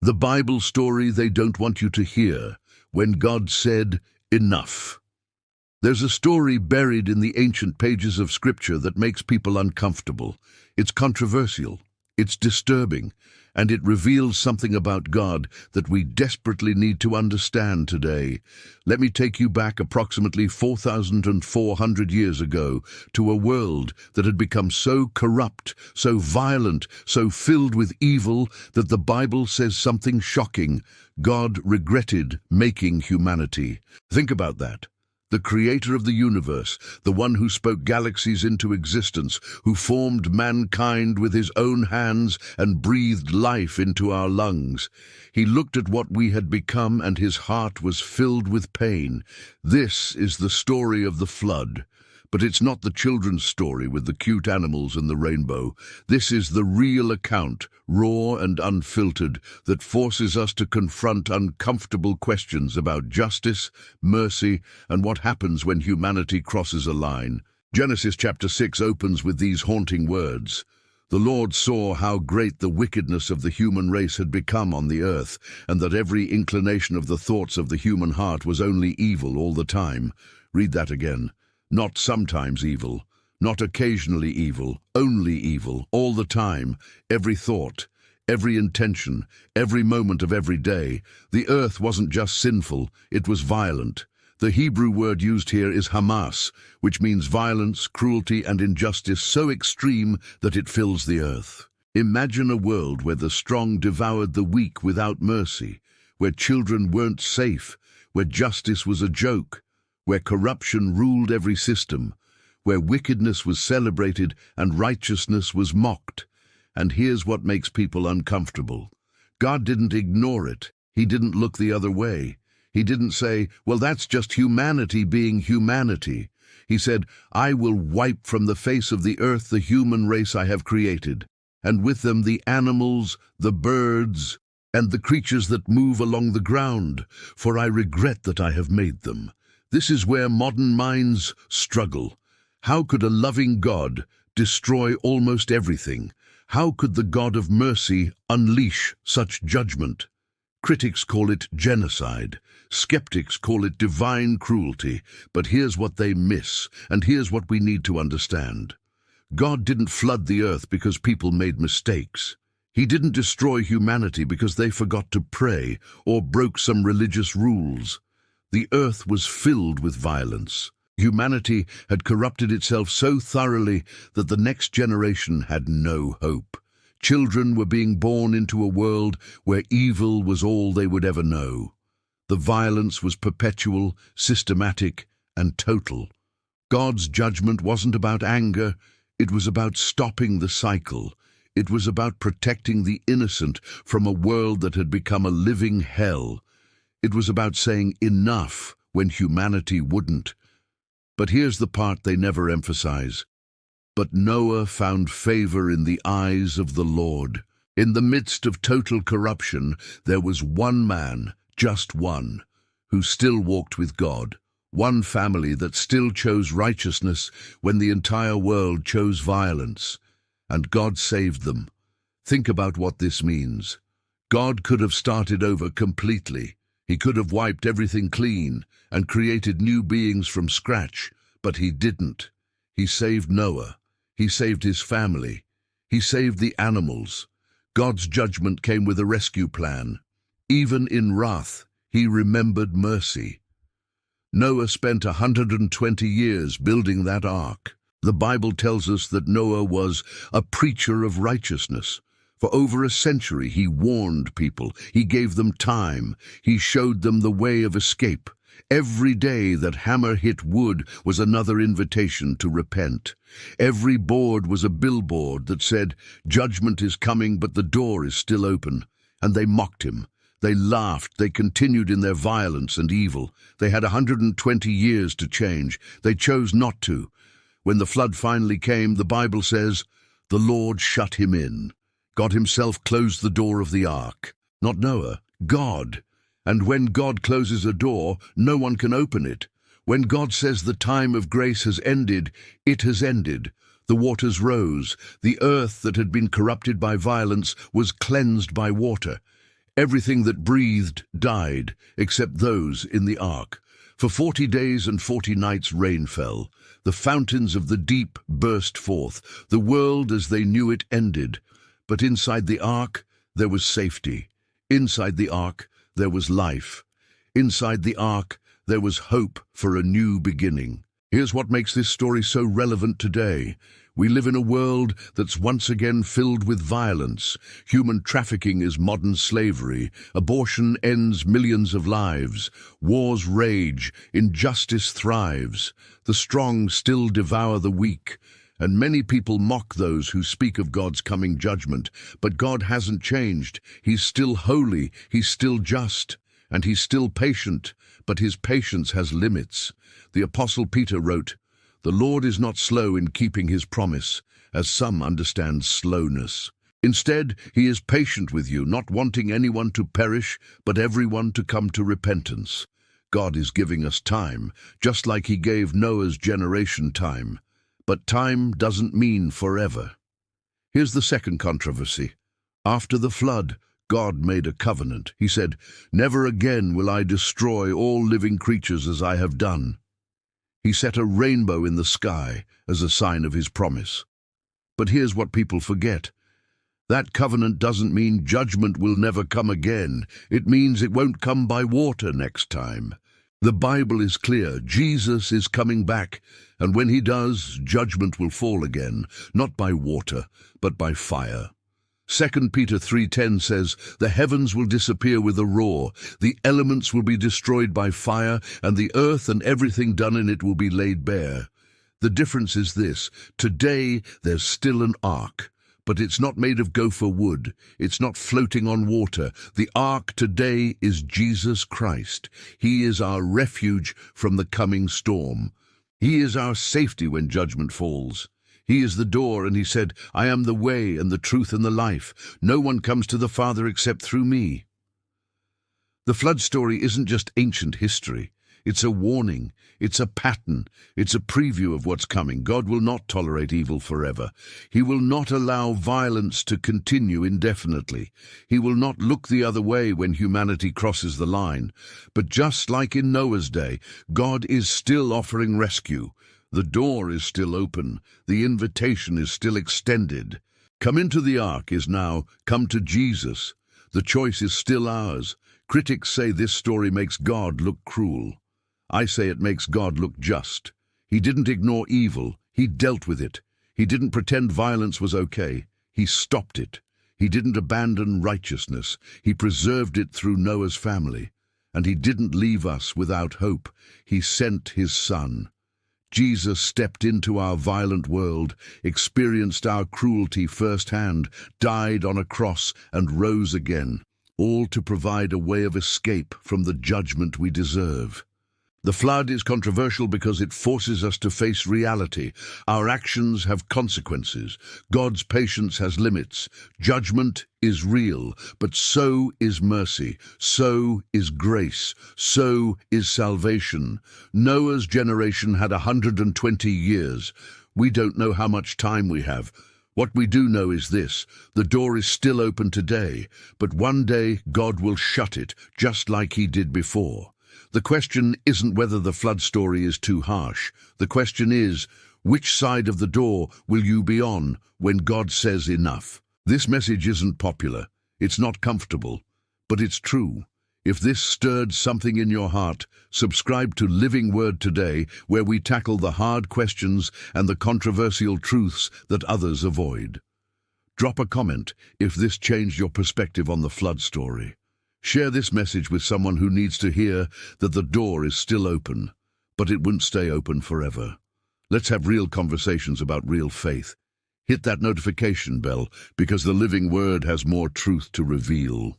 The Bible story they don't want you to hear, when God said, "Enough." There's a story buried in the ancient pages of Scripture that makes people uncomfortable. It's controversial, it's disturbing, and it reveals something about God that we desperately need to understand today. Let me take you back approximately 4,400 years ago to a world that had become so corrupt, so violent, so filled with evil that the Bible says something shocking. God regretted making humanity. Think about that. The creator of the universe, the one who spoke galaxies into existence, who formed mankind with his own hands and breathed life into our lungs. He looked at what we had become and his heart was filled with pain. This is the story of the flood. But it's not the children's story with the cute animals and the rainbow. This is the real account, raw and unfiltered, that forces us to confront uncomfortable questions about justice, mercy, and what happens when humanity crosses a line. Genesis chapter 6 opens with these haunting words. The Lord saw how great the wickedness of the human race had become on the earth, and that every inclination of the thoughts of the human heart was only evil all the time. Read that again. Not sometimes evil, not occasionally evil, only evil, all the time, every thought, every intention, every moment of every day. The earth wasn't just sinful, it was violent. The Hebrew word used here is Hamas, which means violence, cruelty, and injustice so extreme that it fills the earth. Imagine a world where the strong devoured the weak without mercy, where children weren't safe, where justice was a joke, where corruption ruled every system, where wickedness was celebrated and righteousness was mocked. And here's what makes people uncomfortable. God didn't ignore it. He didn't look the other way. He didn't say, well, that's just humanity being humanity. He said, I will wipe from the face of the earth the human race I have created, and with them the animals, the birds, and the creatures that move along the ground, for I regret that I have made them. This is where modern minds struggle. How could a loving God destroy almost everything? How could the God of mercy unleash such judgment? Critics call it genocide. Skeptics call it divine cruelty. But here's what they miss, and here's what we need to understand. God didn't flood the earth because people made mistakes. He didn't destroy humanity because they forgot to pray or broke some religious rules. The earth was filled with violence. Humanity had corrupted itself so thoroughly that the next generation had no hope. Children were being born into a world where evil was all they would ever know. The violence was perpetual, systematic, and total. God's judgment wasn't about anger, it was about stopping the cycle. It was about protecting the innocent from a world that had become a living hell. It was about saying enough when humanity wouldn't. But here's the part they never emphasize. But Noah found favor in the eyes of the Lord. In the midst of total corruption, there was one man, just one, who still walked with God. One family that still chose righteousness when the entire world chose violence. And God saved them. Think about what this means. God could have started over completely. He could have wiped everything clean and created new beings from scratch, but he didn't. He saved Noah. He saved his family. He saved the animals. God's judgment came with a rescue plan. Even in wrath, he remembered mercy. Noah spent 120 years building that ark. The Bible tells us that Noah was a preacher of righteousness. For over a century, he warned people. He gave them time. He showed them the way of escape. Every day that hammer hit wood was another invitation to repent. Every board was a billboard that said, judgment is coming, but the door is still open. And they mocked him. They laughed. They continued in their violence and evil. They had 120 years to change. They chose not to. When the flood finally came, the Bible says, the Lord shut him in. God himself closed the door of the ark. Not Noah, God. And when God closes a door, no one can open it. When God says the time of grace has ended, it has ended. The waters rose. The earth that had been corrupted by violence was cleansed by water. Everything that breathed died, except those in the ark. For 40 days and 40 nights rain fell. The fountains of the deep burst forth. The world as they knew it ended. But inside the ark there was safety. Inside the ark there was life. Inside the ark there was hope for a new beginning. Here's what makes this story so relevant today. We live in a world that's once again filled with violence. Human trafficking is modern slavery. Abortion ends millions of lives. Wars rage. Injustice thrives. The strong still devour the weak. And many people mock those who speak of God's coming judgment. But God hasn't changed. He's still holy. He's still just. And he's still patient. But his patience has limits. The Apostle Peter wrote, "The Lord is not slow in keeping his promise, as some understand slowness. Instead, he is patient with you, not wanting anyone to perish, but everyone to come to repentance." God is giving us time, just like he gave Noah's generation time. But time doesn't mean forever. Here's the second controversy. After the flood, God made a covenant. He said, "Never again will I destroy all living creatures as I have done." He set a rainbow in the sky as a sign of his promise. But here's what people forget. That covenant doesn't mean judgment will never come again. It means it won't come by water next time. The Bible is clear. Jesus is coming back, and when he does, judgment will fall again, not by water, but by fire. 2 Peter 3:10 says, "The heavens will disappear with a roar, the elements will be destroyed by fire, and the earth and everything done in it will be laid bare." The difference is this: today there's still an ark, but it's not made of gopher wood. It's not floating on water. The ark today is Jesus Christ. He is our refuge from the coming storm. He is our safety when judgment falls. He is the door, and he said, "I am the way and the truth and the life. No one comes to the Father except through me." The flood story isn't just ancient history. It's a warning. It's a pattern. It's a preview of what's coming. God will not tolerate evil forever. He will not allow violence to continue indefinitely. He will not look the other way when humanity crosses the line. But just like in Noah's day, God is still offering rescue. The door is still open. The invitation is still extended. Come into the ark is now come to Jesus. The choice is still ours. Critics say this story makes God look cruel. I say it makes God look just. He didn't ignore evil. He dealt with it. He didn't pretend violence was okay. He stopped it. He didn't abandon righteousness. He preserved it through Noah's family. And he didn't leave us without hope. He sent his Son. Jesus stepped into our violent world, experienced our cruelty firsthand, died on a cross, and rose again, all to provide a way of escape from the judgment we deserve. The flood is controversial because it forces us to face reality. Our actions have consequences. God's patience has limits. Judgment is real, but so is mercy. So is grace. So is salvation. Noah's generation had 120 years. We don't know how much time we have. What we do know is this: the door is still open today, but one day God will shut it, just like he did before. The question isn't whether the flood story is too harsh. The question is, which side of the door will you be on when God says enough? This message isn't popular. It's not comfortable, but it's true. If this stirred something in your heart, subscribe to Living Word today, where we tackle the hard questions and the controversial truths that others avoid. Drop a comment if this changed your perspective on the flood story. Share this message with someone who needs to hear that the door is still open, but it won't stay open forever. Let's have real conversations about real faith. Hit that notification bell, because the Living Word has more truth to reveal.